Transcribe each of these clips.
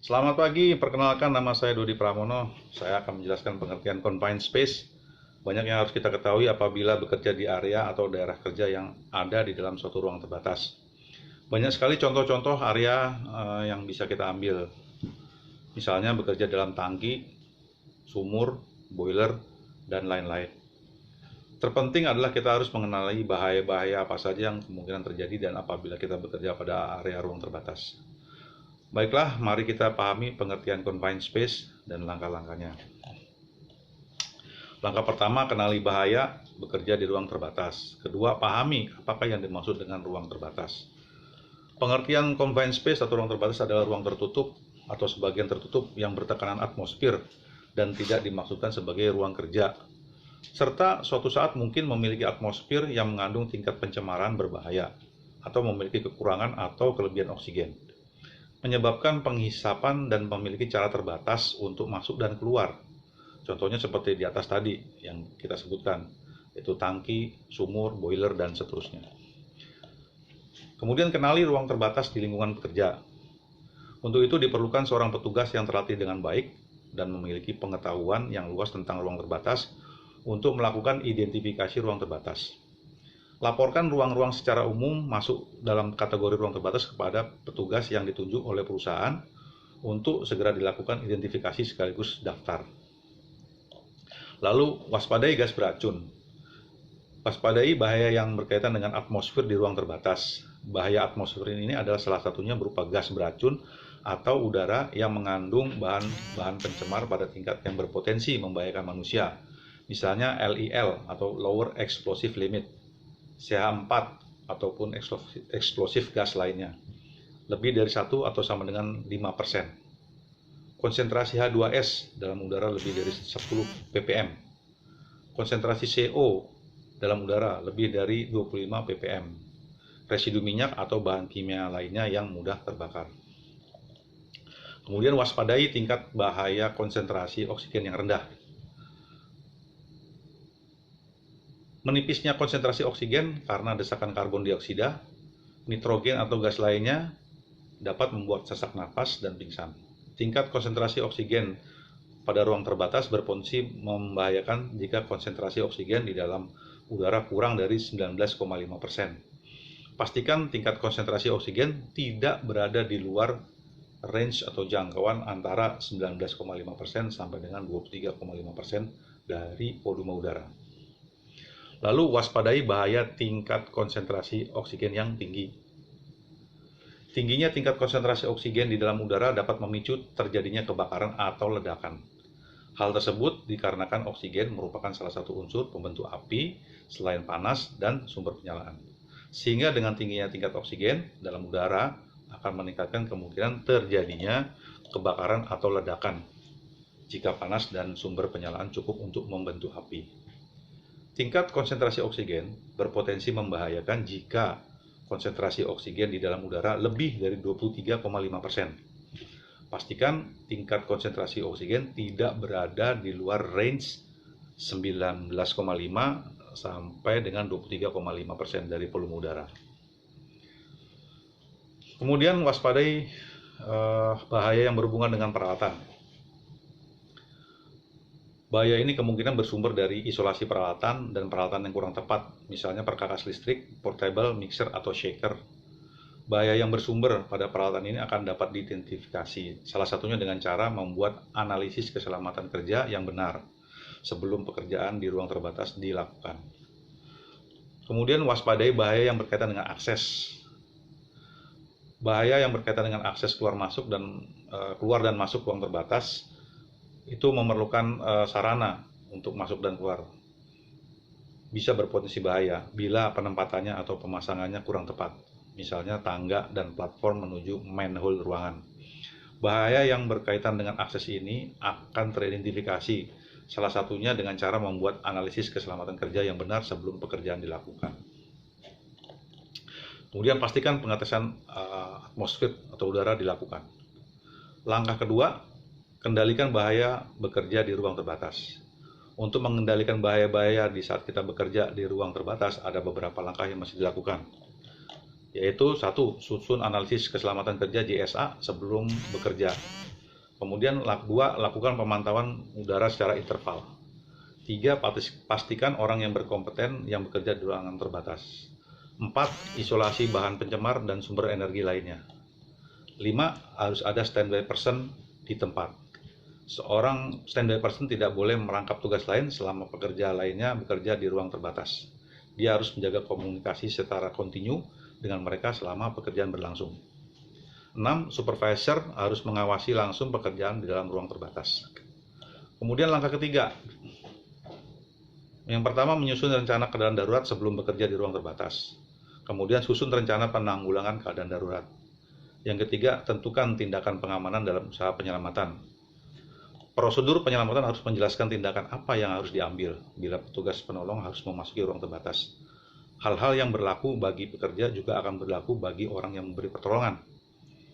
Selamat pagi, perkenalkan nama saya Dodi Pramono. Saya akan menjelaskan pengertian confined space. Banyak yang harus kita ketahui apabila bekerja di area atau daerah kerja yang ada di dalam suatu ruang terbatas. Banyak sekali contoh-contoh area yang bisa kita ambil. Misalnya bekerja dalam tangki, sumur, boiler, dan lain-lain. Terpenting adalah kita harus mengenali bahaya-bahaya apa saja yang kemungkinan terjadi dan apabila kita bekerja pada area ruang terbatas. Baiklah, mari kita pahami pengertian confined space dan langkah-langkahnya. Langkah pertama, kenali bahaya bekerja di ruang terbatas. Kedua, pahami apakah yang dimaksud dengan ruang terbatas. Pengertian confined space atau ruang terbatas adalah ruang tertutup atau sebagian tertutup yang bertekanan atmosfer dan tidak dimaksudkan sebagai ruang kerja. Serta suatu saat mungkin memiliki atmosfer yang mengandung tingkat pencemaran berbahaya atau memiliki kekurangan atau kelebihan oksigen, menyebabkan penghisapan dan memiliki cara terbatas untuk masuk dan keluar. Contohnya seperti di atas tadi yang kita sebutkan, yaitu tangki, sumur, boiler, dan seterusnya. Kemudian kenali ruang terbatas di lingkungan bekerja. Untuk itu diperlukan seorang petugas yang terlatih dengan baik dan memiliki pengetahuan yang luas tentang ruang terbatas untuk melakukan identifikasi ruang terbatas. Laporkan ruang-ruang secara umum masuk dalam kategori ruang terbatas kepada petugas yang ditunjuk oleh perusahaan untuk segera dilakukan identifikasi sekaligus daftar. Lalu, waspadai gas beracun. Waspadai bahaya yang berkaitan dengan atmosfer di ruang terbatas. Bahaya atmosfer ini adalah salah satunya berupa gas beracun atau udara yang mengandung bahan pencemar pada tingkat yang berpotensi membahayakan manusia. Misalnya LEL atau Lower Explosive Limit, CH4 ataupun eksplosif gas lainnya, lebih dari 1 atau sama dengan 5%. Konsentrasi H2S dalam udara lebih dari 10 ppm. Konsentrasi CO dalam udara lebih dari 25 ppm. Residu minyak atau bahan kimia lainnya yang mudah terbakar. Kemudian waspadai tingkat bahaya konsentrasi oksigen yang rendah. Menipisnya konsentrasi oksigen karena desakan karbon dioksida, nitrogen atau gas lainnya dapat membuat sesak napas dan pingsan. Tingkat konsentrasi oksigen pada ruang terbatas berpotensi membahayakan jika konsentrasi oksigen di dalam udara kurang dari 19,5%. Pastikan tingkat konsentrasi oksigen tidak berada di luar range atau jangkauan antara 19,5% sampai dengan 23,5% dari volume udara. Lalu waspadai bahaya tingkat konsentrasi oksigen yang tinggi. Tingginya tingkat konsentrasi oksigen di dalam udara dapat memicu terjadinya kebakaran atau ledakan. Hal tersebut dikarenakan oksigen merupakan salah satu unsur pembentuk api selain panas dan sumber penyalaan. Sehingga dengan tingginya tingkat oksigen dalam udara akan meningkatkan kemungkinan terjadinya kebakaran atau ledakan jika panas dan sumber penyalaan cukup untuk membentuk api. Tingkat konsentrasi oksigen berpotensi membahayakan jika konsentrasi oksigen di dalam udara lebih dari 23,5%. Pastikan tingkat konsentrasi oksigen tidak berada di luar range 19,5 sampai dengan 23,5% dari volume udara. Kemudian waspadai bahaya yang berhubungan dengan peralatan. Bahaya ini kemungkinan bersumber dari isolasi peralatan dan peralatan yang kurang tepat, misalnya perkakas listrik, portable, mixer, atau shaker. Bahaya yang bersumber pada peralatan ini akan dapat diidentifikasi, salah satunya dengan cara membuat analisis keselamatan kerja yang benar sebelum pekerjaan di ruang terbatas dilakukan. Kemudian waspadai bahaya yang berkaitan dengan akses. Bahaya yang berkaitan dengan akses keluar dan masuk ruang terbatas itu memerlukan sarana untuk masuk dan keluar. Bisa berpotensi bahaya bila penempatannya atau pemasangannya kurang tepat, misalnya tangga dan platform menuju manhole ruangan. Bahaya yang berkaitan dengan akses ini akan teridentifikasi, salah satunya dengan cara membuat analisis keselamatan kerja yang benar sebelum pekerjaan dilakukan. Kemudian pastikan pengetesan atmosfer atau udara dilakukan. Langkah kedua, kendalikan bahaya bekerja di ruang terbatas. Untuk mengendalikan bahaya-bahaya di saat kita bekerja di ruang terbatas, ada beberapa langkah yang masih dilakukan. Yaitu 1. Susun analisis keselamatan kerja JSA sebelum bekerja. Kemudian 2, lakukan pemantauan udara secara interval. 3, pastikan orang yang berkompeten yang bekerja di ruangan terbatas. 4, isolasi bahan pencemar dan sumber energi lainnya. 5, harus ada standby person di tempat. Seorang standby person tidak boleh merangkap tugas lain selama pekerja lainnya bekerja di ruang terbatas. Dia harus menjaga komunikasi secara kontinu dengan mereka selama pekerjaan berlangsung. 6, supervisor harus mengawasi langsung pekerjaan di dalam ruang terbatas. Kemudian langkah ketiga. Yang pertama, menyusun rencana keadaan darurat sebelum bekerja di ruang terbatas. Kemudian susun rencana penanggulangan keadaan darurat. Yang ketiga, tentukan tindakan pengamanan dalam usaha penyelamatan. Prosedur penyelamatan harus menjelaskan tindakan apa yang harus diambil bila petugas penolong harus memasuki ruang terbatas. Hal-hal yang berlaku bagi pekerja juga akan berlaku bagi orang yang memberi pertolongan.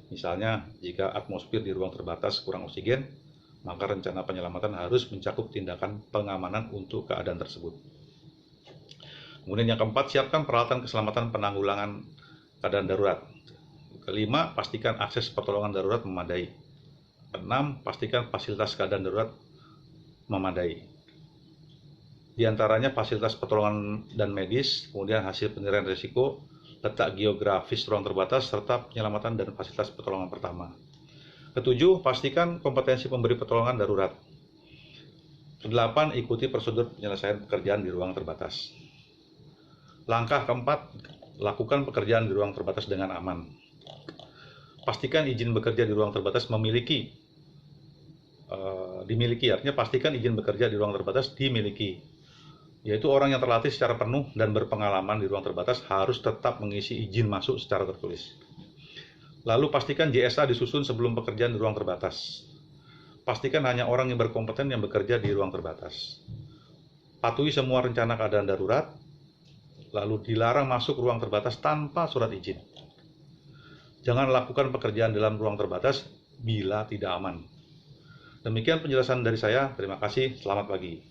Misalnya, jika atmosfer di ruang terbatas kurang oksigen, maka rencana penyelamatan harus mencakup tindakan pengamanan untuk keadaan tersebut. Kemudian yang keempat, siapkan peralatan keselamatan penanggulangan keadaan darurat. Kelima, pastikan akses pertolongan darurat memadai. 6, pastikan fasilitas keadaan darurat memadai. Di antaranya fasilitas pertolongan dan medis, kemudian hasil penilaian risiko, letak geografis ruang terbatas, serta penyelamatan dan fasilitas pertolongan pertama. Ketujuh, pastikan kompetensi pemberi pertolongan darurat. Kedelapan, ikuti prosedur penyelesaian pekerjaan di ruang terbatas. Langkah keempat, lakukan pekerjaan di ruang terbatas dengan aman. Pastikan izin bekerja di ruang terbatas dimiliki, artinya pastikan izin bekerja di ruang terbatas dimiliki. Yaitu orang yang terlatih secara penuh dan berpengalaman di ruang terbatas harus tetap mengisi izin masuk secara tertulis. Lalu pastikan JSA disusun sebelum pekerjaan di ruang terbatas. Pastikan hanya orang yang berkompeten yang bekerja di ruang terbatas. Patuhi semua rencana keadaan darurat, lalu dilarang masuk ruang terbatas tanpa surat izin. Jangan lakukan pekerjaan dalam ruang terbatas bila tidak aman. Demikian penjelasan dari saya. Terima kasih. Selamat pagi.